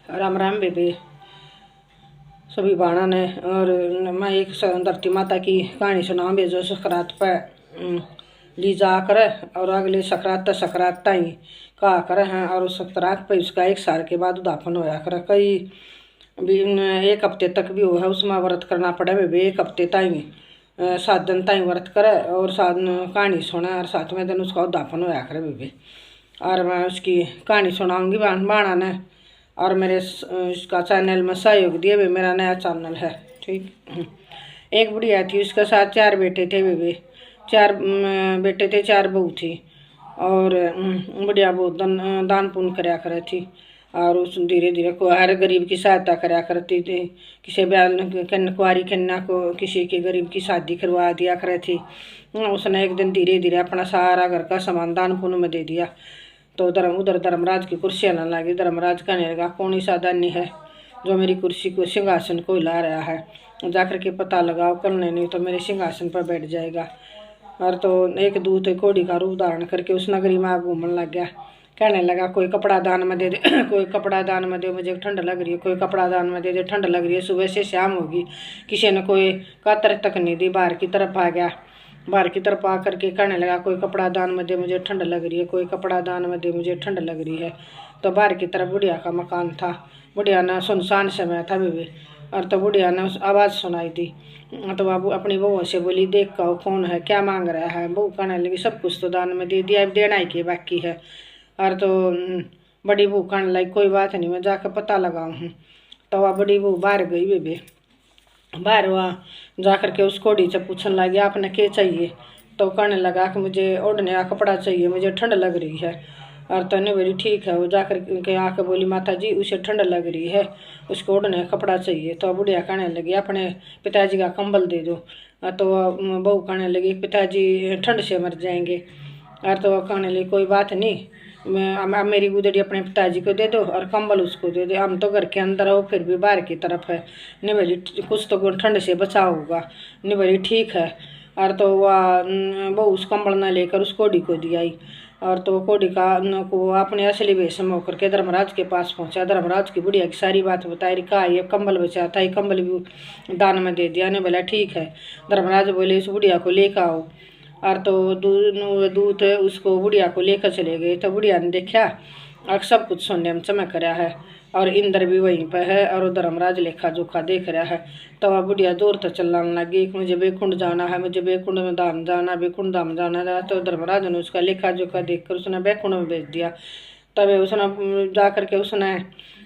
राम राम बेबे सभी बाणा ने। और मैं एक धरती माता की कहानी सुनाऊँ बेजो सकरात पर ली जा कर और अगले सकरात ही कहा कर हैं। और उस सकरात पर उसका 1 साल के बाद उदापन होया कर। कई भी 1 हफ्ते तक भी हो है उसमें व्रत करना पड़े बेबे। 1 हफ्ते ताई 7 दिन ताई व्रत करे और 7 कहानी सुने और 7वें दिन उसका उदापन होया करे बेबे। और मैं उसकी कहानी सुनाऊंगी बाणा ने। और मेरे इसका चैनल में सहयोग दिए भी, मेरा नया चैनल है ठीक। एक बुढ़िया थी, उसके साथ 4 बेटे थे बेबे। 4 बेटे थे, 4 बहू थी। और बुढ़िया बहुत दान पुण्य कराया करे थी। और उस धीरे धीरे को हर गरीब की सहायता कराया करती थी। किसी कुंवारी कन्या को किसी के गरीब की शादी करवा दिया करे थी। उसने एक दिन धीरे धीरे अपना सारा घर का सामान दान पुण्य में दे दिया। तो उधर धर्मराज की कुर्सी आने लगी। धर्मराज कहने लगा, कौन सा दानी है जो मेरी कुर्सी को सिंहासन को हिला रहा है, जाकर के पता लगाओ, करने नहीं तो मेरे सिंहासन पर बैठ जाएगा। और तो एक दूत घोड़ी का रूप धारण करके उस नगरी में घूमने लग गया। कहने लगा, कोई कपड़ा दान में दे दे कोई कपड़ा दान में दे, मुझे ठंड लग रही है, कोई कपड़ा दान में दे दे, ठंड लग रही है, सुबह से शाम होगी। किसी ने कोई कातर तक नहीं दी, बाहर की तरफ आ गया। बाहर की तरफ आ करके कहने लगा, कोई कपड़ा दान में दे, मुझे ठंड लग रही है, कोई कपड़ा दान में दे, मुझे ठंड लग रही है। तो बाहर की तरफ बुढ़िया का मकान था। बुढ़िया ने सुनसान समय था बेबे। और तो बुढ़िया ने आवाज़ सुनाई दी। तो बाबू अपनी बहू से बोली, देख कहो कौन है, क्या मांग रहा है। बहू कहने लगी, सब कुछ तो दान में दे दिया, अब देना ही के बाकी है। और तो बड़ी बहू कहने लगी, कोई बात नहीं, मैं जाकर पता लगाऊँ। तो वह बड़ी बहू बाहर गई बेबे। बाहर वहाँ जा कर के उस घोड़ी से पूछने लगी, आपने क्या चाहिए। तो कहने लगा कि मुझे ओढ़ने का कपड़ा चाहिए, मुझे ठंड लग रही है। और तो ने बोली ठीक है। वो जाकर के आके बोली, माता जी उसे ठंड लग रही है, उसको ओढ़ने का कपड़ा चाहिए। तो बुढ़िया कहने लगी, अपने पिताजी का कंबल दे दो। तो बहू कहने लगी, पिताजी ठंड से मर जाएंगे। और तो कहने लगी, कोई बात नहीं, मैं मेरी गुदड़ी अपने पिताजी को दे दो और कंबल उसको दे दो, हम तो घर के अंदर हो फिर भी बाहर की तरफ है। निभली कुछ तो ठंड से बचाव होगा। निभली ठीक है। और तो वह वो उस कंबल न लेकर उस कोड़ी को दिया आई। और तो कोड़ी का को अपने असली वेश में होकर के धर्मराज के पास पहुंचा। धर्मराज की बुढ़िया की सारी बात बताई। कहा ये कंबल बचा था, ये कंबल भी दान में दे दिया। ने बोला ठीक है। धर्मराज बोले, इस बुढ़िया को लेकर आओ। और तो दूत उसको बुढ़िया को लेकर चले गए। तो बुढ़िया ने देखा और सब कुछ सोने में चमक रहा है। और इंद्र भी वहीं पर है और धर्मराज लेखा जोखा देख रहा है। तो वह बुढ़िया दूर तो चलाने लगी, मुझे बेकुंड जाना है, मुझे बेकुंड में धाम जाना, बेकुंड धाम जाना है। तो धर्मराज ने उसका लेखा जोखा देख कर उसने बेकुंड में भेज दिया। तब उसने जा करके उसने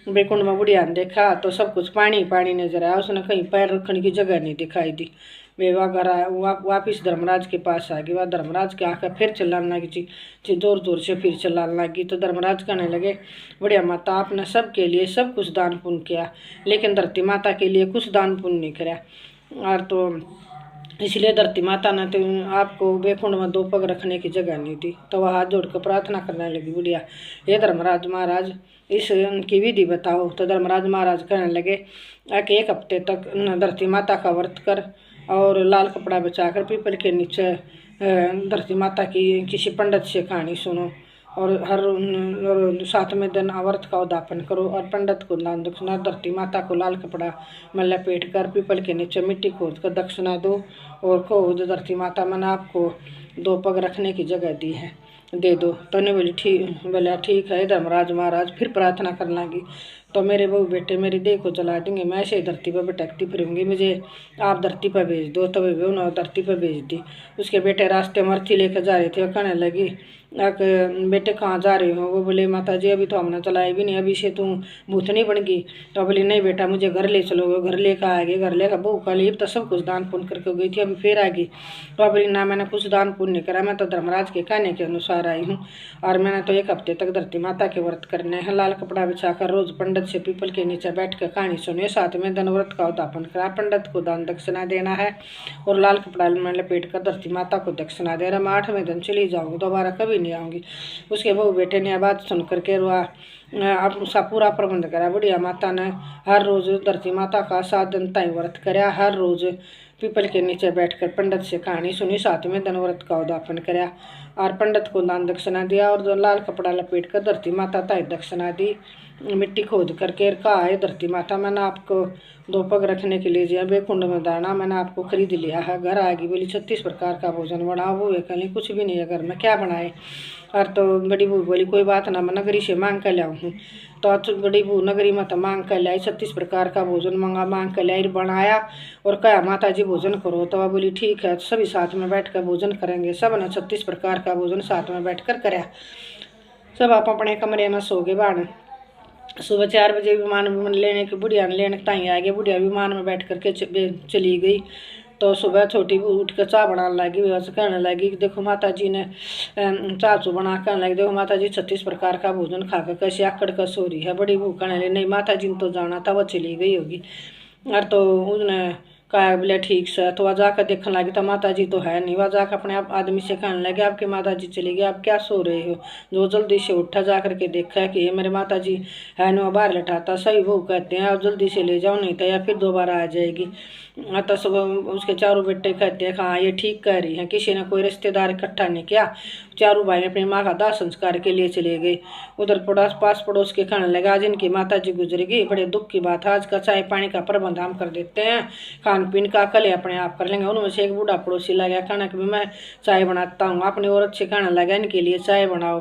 बेकुंड में बुढ़िया ने देखा तो सब कुछ पानी पानी नजर आया। उसने कहीं पैर रखने की जगह नहीं दिखाई दी। वे घर वापिस धर्मराज के पास आ गई। वह धर्मराज के आकर फिर चिल्लाने लगी, जोर जोर से फिर चिल्लाने लगी। तो धर्मराज कहने लगे, बुढ़िया माता आपने सबके लिए सब कुछ दान पुण्य किया, लेकिन धरती माता के लिए कुछ दान पुण्य नहीं करा। और तो इसलिए धरती माता ने तो आपको बेकुंड में 2 पग रखने की जगह नहीं दी। तो वह हाथ जोड़कर प्रार्थना करने लगी बुढ़िया, ये धर्मराज महाराज इस उनकी विधि बताओ। तो धर्मराज महाराज कहने लगे कि 1 हफ्ते तक धरती माता का व्रत कर और लाल कपड़ा बचाकर पीपल के नीचे धरती माता की किसी पंडित से कहानी सुनो। और हर 7वें दिन व्रत का उद्यापन करो और पंडित को दान दक्षिणा, धरती माता को लाल कपड़ा में लपेट कर पीपल के नीचे मिट्टी खोद कर दक्षिणा दो। और कहो, धरती माता मैंने आपको 2 पग रखने की जगह दी है, दे दो। तो ने बोला ठीक है। धर्मराज महाराज फिर प्रार्थना करने लगी, तो मेरे बहू बेटे मेरी देह को जला देंगे, मैं ऐसे धरती पर भटकती फिरूंगी, मुझे आप धरती पर भेज दो। तो वे उन्होंने धरती पर भेज दी। उसके बेटे रास्ते में अर्थी लेकर जा रहे थे। वो कहने लगी, बेटे कहाँ जा रहे हो। वो बोले, माता जी अभी तो हमने चलाई भी नहीं, अभी से तुम भूतनी बन गई। तो बोली, नहीं बेटा मुझे घर ले चलो। घर लेकर आ गए। घर लेकर बहू का लिए तो सब कुछ दान पुण्य करके गई थी, अभी फिर आ गई। तो बोली, ना मैंने कुछ दान पुण्य नहीं करा, मैं तो धर्मराज के कहने के अनुसार आई हूँ। और मैंने तो 1 हफ्ते तक धरती माता के व्रत करने हैं। लाल कपड़ा बिछाकर रोज पंडित से पीपल के नीचे बैठ कर कहानी सुनिए। 7वें दिन व्रत का उद्यापन करा, पंडित को दान दक्षिणा देना है और लाल कपड़ा में लपेट कर धरती माता को दक्षिणा दे रहा। मैं 8वें दिन चली जाऊँगी, दोबारा कभी नहीं आऊँगी। उसके बहू बेटे ने आवाज़ सुन करके अब उसका पूरा प्रबंध करा। बुढ़िया माता ने हर रोज़ धरती माता का 7 दिन ताई व्रत कराया। हर रोज़ पीपल के नीचे बैठकर पंडित से कहानी सुनी। 7वें दिन व्रत का उद्यापन कराया और पंडित को दान दक्षिणा दिया और जो लाल कपड़ा लपेट कर धरती माता ताई दक्षिणा दी। मिट्टी खोद करके कहा है, धरती माता मैंने आपको 2 पग रखने के लिए दिया, बेकुंड में दाना मैंने आपको खरीद लिया है। घर आ गई, बोली 36 प्रकार का भोजन बनाओ। वो वे कहली कुछ भी नहीं है घर में, क्या बनाए। और तो बड़ी बहू बोली कोई बात ना, मैं नगरी से मांग कर लाऊँ हूँ। तो बड़ी बहू नगरी में तो मांग कर लाई, 36 प्रकार का भोजन मांग कर लाई, बनाया और कहा माता जी भोजन करो। तो वह बोली ठीक है, सभी साथ में बैठ कर भोजन करेंगे। सब ने 36 प्रकार का भोजन साथ में बैठ कर कराया। सब आप अपने कमरे में सो गए। बाण सुबह 4 बजे विमान लेने की बुढ़िया ने लेने ताई आ गए। बुढ़िया विमान में बैठ करके चली गई। तो सुबह छोटी बहू उठ कर चाय बनाने लगी। वैसे कहने लगी कि देखो माता जी ने चाचू बना कहने लगी, देखो माता जी 36 प्रकार का भोजन खाकर कैसे आकड़ कर सो रही है। बड़ी बहू कहने लगी नहीं माता जी ने तो जाना था, वो चली गई होगी। और तो उसने कहा बोले ठीक से। तो वह जाकर देखने लगी तो माता जी तो है नहीं। वह जाकर अपने आप आदमी से कहने लगे आपकी माता जी चली गई, आप क्या सो रहे हो। जो जल्दी से उठा जा करके देखा कि ये मेरे माता जी है नहीं। वह बाहर लटाता सही वो कहते हैं और जल्दी से ले जाओ नहीं तो या फिर दोबारा आ जाएगी। तो सब उसके चारों बेटे कहते हैं हाँ ये ठीक कह रही हैं, किसी ने कोई रिश्तेदार इकट्ठा नहीं किया। चारों भाई अपनी माँ का दाह संस्कार के लिए चले गए। उधर पास पड़ोस के कहने लगा आज इनकी माता जी गुजरेगी, बड़े दुख की बात है। आज का चाय पानी का प्रबंध हम कर देते हैं, खान पीन का कल अपने आप कर लेंगे। उनमें से एक बूढ़ा पड़ोसी लगा कहना कि मैं चाय बनाता हूँ। अपनी औरत से कहने लगा इनके लिए चाय बनाओ।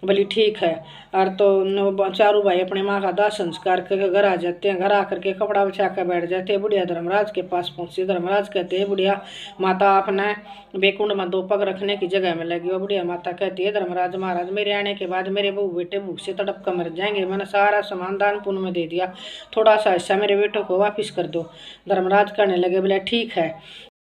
बोली ठीक है। और तो चारों भाई अपने माँ का दाह संस्कार करके घर आ जाते हैं। घर आकर के कपड़ा बिछा कर बैठ जाते हैं। बुढ़िया धर्मराज के पास पहुंची। धर्मराज कहते हैं बुढ़िया माता आपने बेकुंड में 2 पग रखने की जगह में लगी। और बुढ़िया माता कहती है धर्मराज महाराज मेरे आने के बाद मेरे बहू बेटे भूख से तड़प कर मर जाएंगे। मैंने सारा सामान दान पुण्य में दे दिया, थोड़ा सा हिस्सा मेरे बेटों को वापिस कर दो। धर्मराज कहने लगे बोले ठीक है।